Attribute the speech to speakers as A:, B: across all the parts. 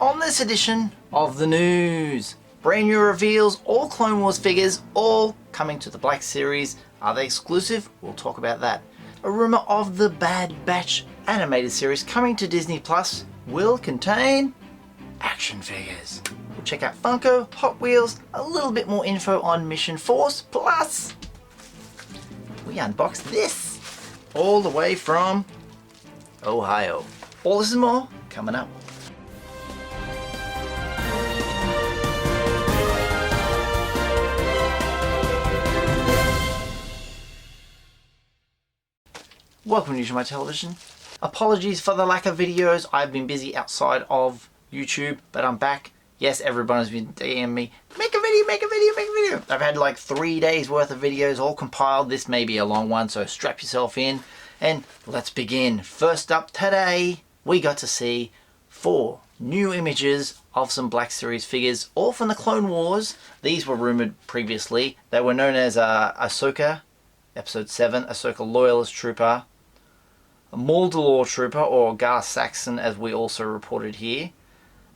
A: On this edition of the news, brand new reveals, all Clone Wars figures, all coming to the Black Series. Are they exclusive? We'll talk about that. A rumour of the Bad Batch animated series coming to Disney Plus will contain action figures. We'll check out Funko, Hot Wheels, a little bit more info on Mission Force, plus we unbox this all the way from Ohio. All this and more coming up. Welcome to Usualmike television. Apologies for the lack of videos. I've been busy outside of YouTube, but I'm back. Yes, everyone has been DMing me, make a video, make a video, make a video. I've had like 3 days worth of videos all compiled. This may be a long one, so strap yourself in and let's begin. First up today, we got to see 4 new images of some Black Series figures, all from the Clone Wars. These were rumored previously. They were known as Ahsoka, Episode 7, Ahsoka Loyalist Trooper, Mandalorian Trooper, or Gar Saxon as we also reported here,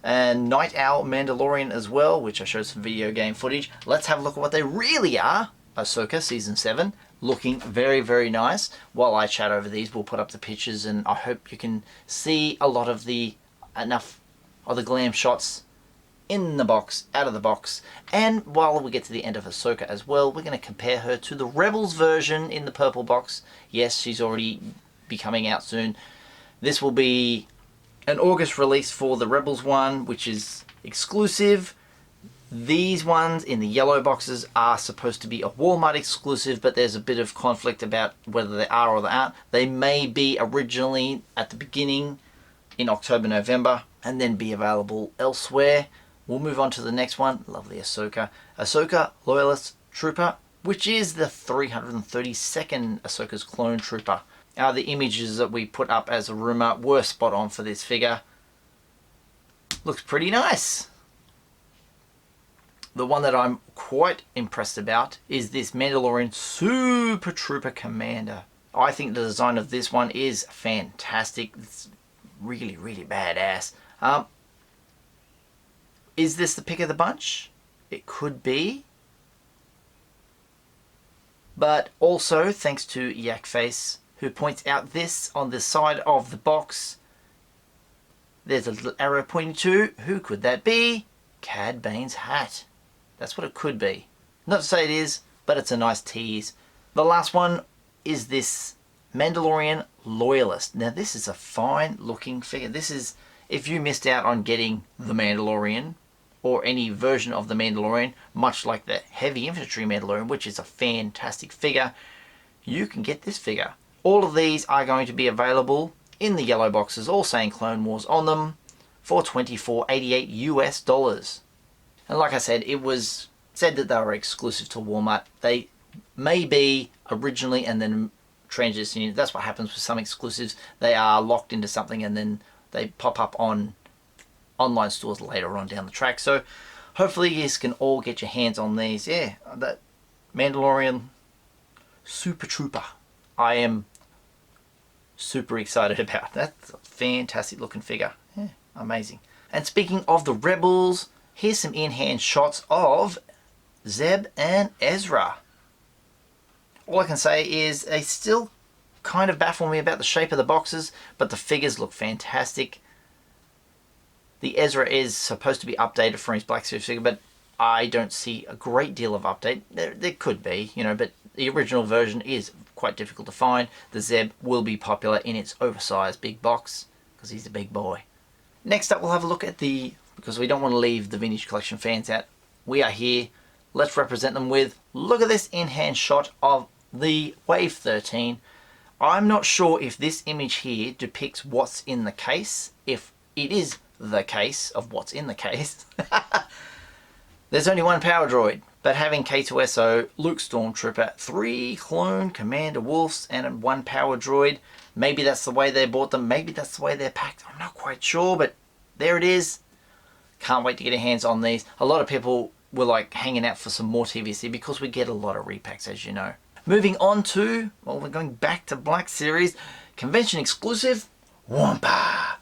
A: and Night Owl Mandalorian as well, which I showed some video game footage. Let's have a look at what they really are. Ahsoka Season 7, looking very, very nice. While I chat over these, we'll put up the pictures and I hope you can see a lot of enough of the glam shots in the box, out of the box. And while we get to the end of Ahsoka as well, we're going to compare her to the Rebels version in the purple box. Yes, she's already be coming out soon. This will be an August release for the Rebels one, which is exclusive. These ones in the yellow boxes are supposed to be a Walmart exclusive, but there's a bit of conflict about whether they are or they aren't. They may be originally at the beginning in October, November, and then be available elsewhere. We'll move on to the next one. Lovely Ahsoka. Ahsoka Loyalist Trooper, which is the 332nd Ahsoka's clone trooper. The images that we put up as a rumour were spot on for this figure. Looks pretty nice. The one that I'm quite impressed about is this Mandalorian Super Trooper Commander. I think the design of this one is fantastic. It's really, really badass. Is this the pick of the bunch? It could be. But also, thanks to Yakface, who points out this on the side of the box. There's a little arrow pointing to, who could that be? Cad Bane's hat. That's what it could be. Not to say it is, but it's a nice tease. The last one is this Mandalorian Loyalist. Now this is a fine looking figure. This is, if you missed out on getting the Mandalorian, or any version of the Mandalorian, much like the Heavy Infantry Mandalorian, which is a fantastic figure, you can get this figure. All of these are going to be available in the yellow boxes, all saying Clone Wars on them, for $24.88 US. And like I said, it was said that they were exclusive to Walmart. They may be originally and then transitioning. That's what happens with some exclusives. They are locked into something and then they pop up on online stores later on down the track. So hopefully you can all get your hands on these. Yeah, that Mandalorian Super Trooper, I am super excited about. That's a fantastic looking figure. Yeah, amazing. And speaking of the Rebels, here's some in-hand shots of Zeb and Ezra. All I can say is they still kind of baffle me about the shape of the boxes, but the figures look fantastic. The Ezra is supposed to be updated for his Black Series figure, but I don't see a great deal of update. There could be, you know, but the original version is quite difficult to find. The Zeb will be popular in its oversized big box because he's a big boy. Next up, we'll have a look at because we don't want to leave the Vintage Collection fans out. We are here. Let's represent them with, look at this in-hand shot of the Wave 13. I'm not sure if this image here depicts what's in the case. If it is the case of what's in the case, there's only one power droid, but having K2SO, Luke Stormtrooper, 3 clone Commander Wolves, and 1 power droid, maybe that's the way they bought them, maybe that's the way they're packed, I'm not quite sure, but there it is. Can't wait to get our hands on these. A lot of people were like hanging out for some more TVC because we get a lot of repacks, as you know. Moving on to, well, we're going back to Black Series, convention exclusive, Wampa.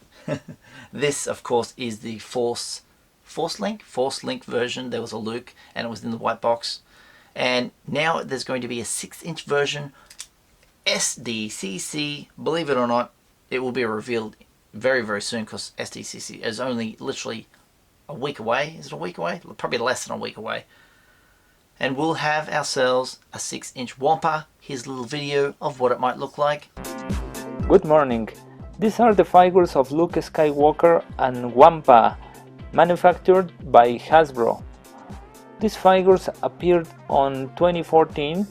A: This, of course, is the Force Link version. There was a Luke, and it was in the white box. And now there's going to be a 6-inch version, SDCC. Believe it or not, it will be revealed very, very soon, because SDCC is only literally a week away. Is it a week away? Probably less than a week away. And we'll have ourselves a 6-inch Wampa. Here's a little video of what it might look like.
B: Good morning. These are the figures of Luke Skywalker and Wampa, manufactured by Hasbro. These figures appeared on 2014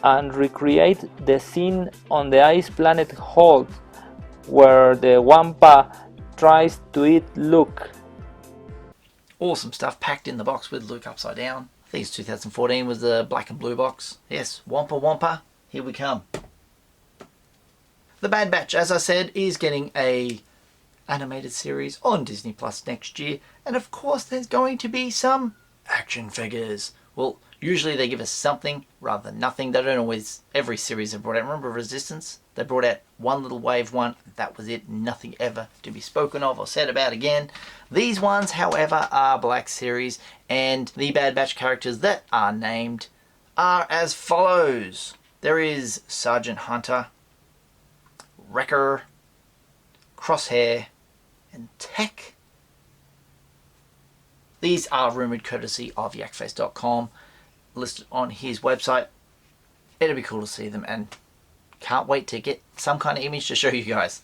B: and recreate the scene on the ice planet Hoth, where the Wampa tries to eat Luke.
A: Awesome stuff packed in the box with Luke upside down. I think it's 2014 was the black and blue box. Yes, Wampa, here we come. The Bad Batch, as I said, is getting a animated series on Disney Plus next year, and of course there's going to be some action figures. Well, usually they give us something rather than nothing. They don't always, every series they've brought out. Remember Resistance? They brought out one little wave one, that was it. Nothing ever to be spoken of or said about again. These ones, however, are Black Series, and the Bad Batch characters that are named are as follows. There is Sergeant Hunter, Wrecker, Crosshair, and Tech. These are rumoured courtesy of yakface.com, listed on his website. It'll be cool to see them, and can't wait to get some kind of image to show you guys.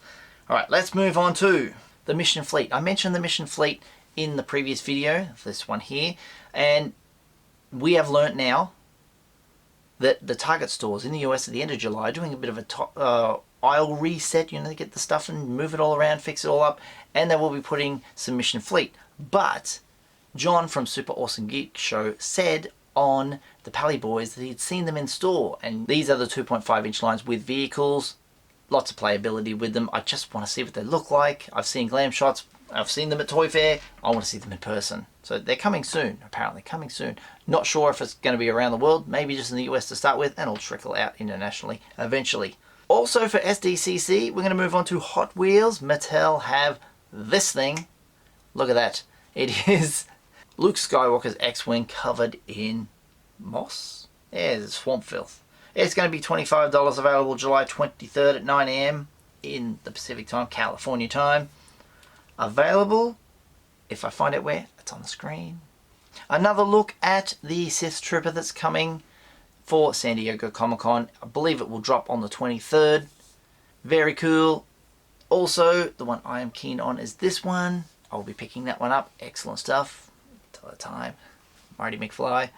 A: Alright, let's move on to the Mission Fleet. I mentioned the Mission Fleet in the previous video, this one here, and we have learnt now that the Target stores in the US at the end of July are doing a bit of a aisle reset. You know, they get the stuff and move it all around, fix it all up, and they will be putting some Mission Fleet. But John from Super Awesome Geek Show said on the Pally Boys that he'd seen them in store, and these are the 2.5-inch lines with vehicles. Lots of playability with them. I just want to see what they look like. I've seen glam shots. I've seen them at Toy Fair. I want to see them in person. So they're coming soon, apparently coming soon. Not sure if it's going to be around the world, maybe just in the US to start with, and it'll trickle out internationally eventually. Also for SDCC, we're going to move on to Hot Wheels. Mattel have this thing. Look at that. It is Luke Skywalker's X-Wing covered in moss. Yeah, it's swamp filth. It's going to be $25, available July 23rd at 9 AM in the Pacific time, California time. Available, if I find it where, it's on the screen. Another look at the Sith Trooper that's coming for San Diego Comic-Con. I believe it will drop on the 23rd. Very cool. Also, the one I am keen on is this one. I'll be picking that one up. Excellent stuff. Till the time. Marty McFly.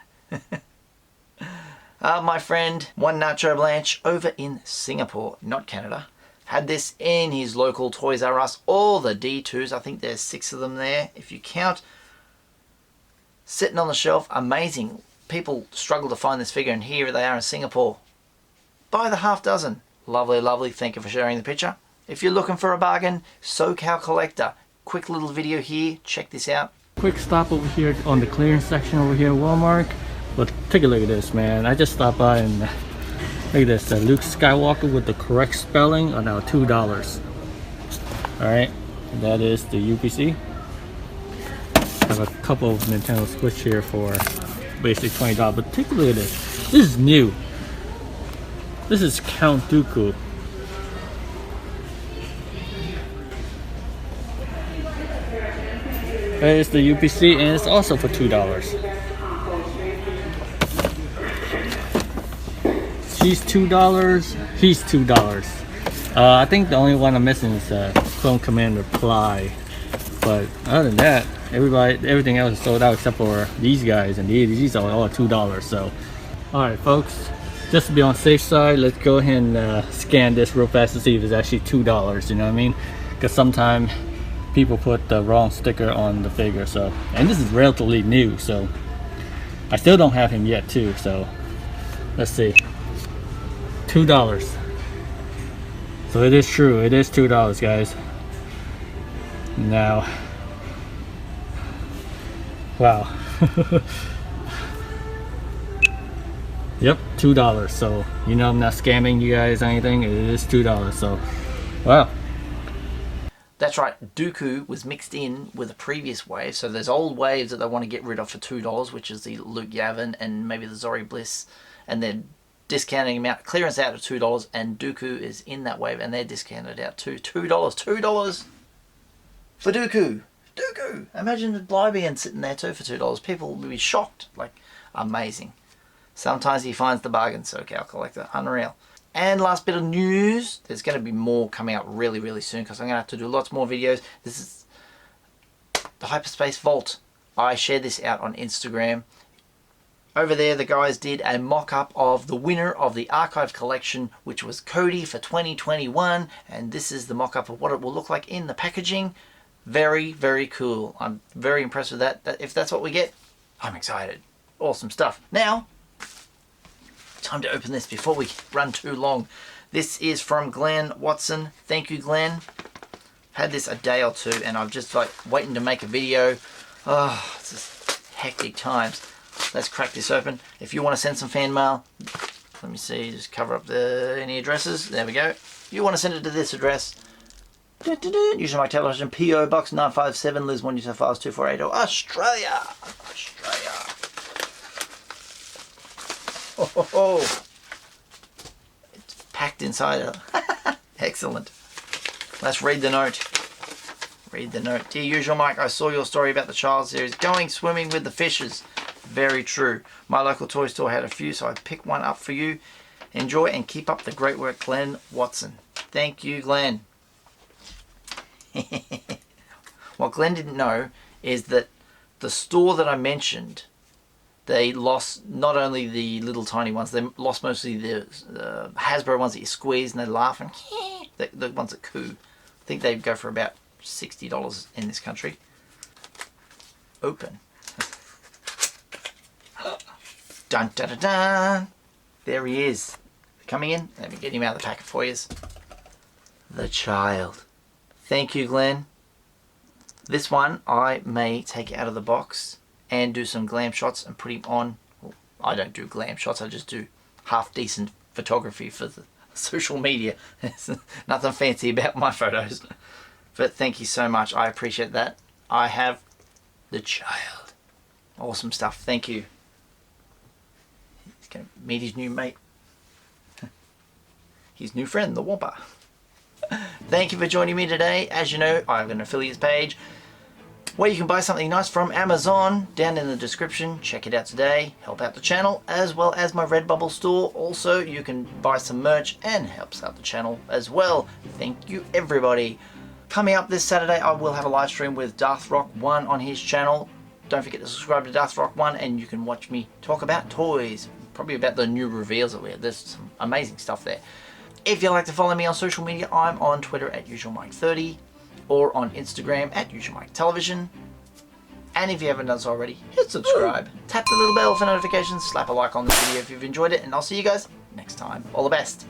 A: My friend, One Nacho Blanche, over in Singapore, not Canada, had this in his local Toys R Us. All the D2s, I think there's 6 of them there, if you count. Sitting on the shelf, amazing. People struggle to find this figure, and here they are in Singapore. By the half dozen. Lovely, lovely. Thank you for sharing the picture. If you're looking for a bargain, SoCal Collector. Quick little video here. Check this out.
C: Quick stop over here on the clearance section over here at Walmart. But take a look at this, man. I just stopped by and look at this. Luke Skywalker with the correct spelling are now $2. Alright, that is the UPC. I have a couple of Nintendo Switch here for basically $20. But take a look at this. This is new. This is Count Dooku. That is the UPC, and it's also for $2. She's $2. He's $2. I think the only one I'm missing is Clone Commander Ply. But other than that, everything else is sold out except for these guys, and these are all $2. So, all right, folks. Just to be on the safe side, let's go ahead and scan this real fast to see if it's actually $2. You know what I mean? Because sometimes people put the wrong sticker on the figure. So, and this is relatively new, so I still don't have him yet too. So, let's see. $2. So it is true. It is $2, guys. Now, wow. Yep, $2. So you know I'm not scamming you guys or anything. It is $2. So, wow.
A: That's right, Dooku was mixed in with a previous wave. So there's old waves that they want to get rid of for $2, which is the Luke Yavin and maybe the Zori Bliss. And they're discounting them out, clearance out at $2. And Dooku is in that wave and they're discounted out to $2. $2 for Dooku. Dooku! Imagine the Blybean sitting there too for $2. People would be shocked. Like, amazing. Sometimes he finds the bargain, SoCal Collector. Unreal. And last bit of news, there's going to be more coming out really, really soon because I'm going to have to do lots more videos. This is the Hyperspace Vault. I shared this out on Instagram. Over there, the guys did a mock-up of the winner of the Archive Collection, which was Cody for 2021. And this is the mock-up of what it will look like in the packaging. Very, very cool. I'm very impressed with that. If that's what we get, I'm excited. Awesome stuff. Now, time to open this before we run too long. This is from Glenn Watson. Thank you, Glenn. Had this a day or two and I'm just like waiting to make a video. Oh, it's just hectic times. Let's crack this open. If you want to send some fan mail, let me see, just cover up any addresses. There we go. If you want to send it to this address, Usualmike Television, P.O. Box 957, Lismore, New South Wales 2480, Australia. Australia. Oh, it's packed inside. Excellent. Let's read the note. Read the note. Dear Usualmike, I saw your story about the child series going swimming with the fishes. Very true. My local toy store had a few, so I picked one up for you. Enjoy and keep up the great work, Glenn Watson. Thank you, Glenn. What Glenn didn't know is that the store that I mentioned, they lost not only the little tiny ones, they lost mostly the Hasbro ones that you squeeze and they laugh and the ones that coo. I think they go for about $60 in this country. Open. Dun dun dun dun. There he is. Coming in. Let me get him out of the packet for you. The child. Thank you, Glenn. This one I may take out of the box and do some glam shots and put him on. Well, I don't do glam shots, I just do half decent photography for the social media. There's nothing fancy about my photos. But thank you so much, I appreciate that. I have the child. Awesome stuff, thank you. He's going to meet his new mate. His new friend, the Wampa. Thank you for joining me today. As you know, I have an affiliates page where you can buy something nice from Amazon down in the description. Check it out today. Help out the channel as well as my Redbubble store. Also, you can buy some merch and helps out the channel as well. Thank you, everybody. Coming up this Saturday, I will have a live stream with Darthrock1 on his channel. Don't forget to subscribe to Darthrock1 and you can watch me talk about toys. Probably about the new reveals that we have. There's some amazing stuff there. If you'd like to follow me on social media, I'm on Twitter at Usualmike30 or on Instagram at Usualmike Television. And if you haven't done so already, hit subscribe, tap the little bell for notifications, slap a like on this video if you've enjoyed it, and I'll see you guys next time. All the best.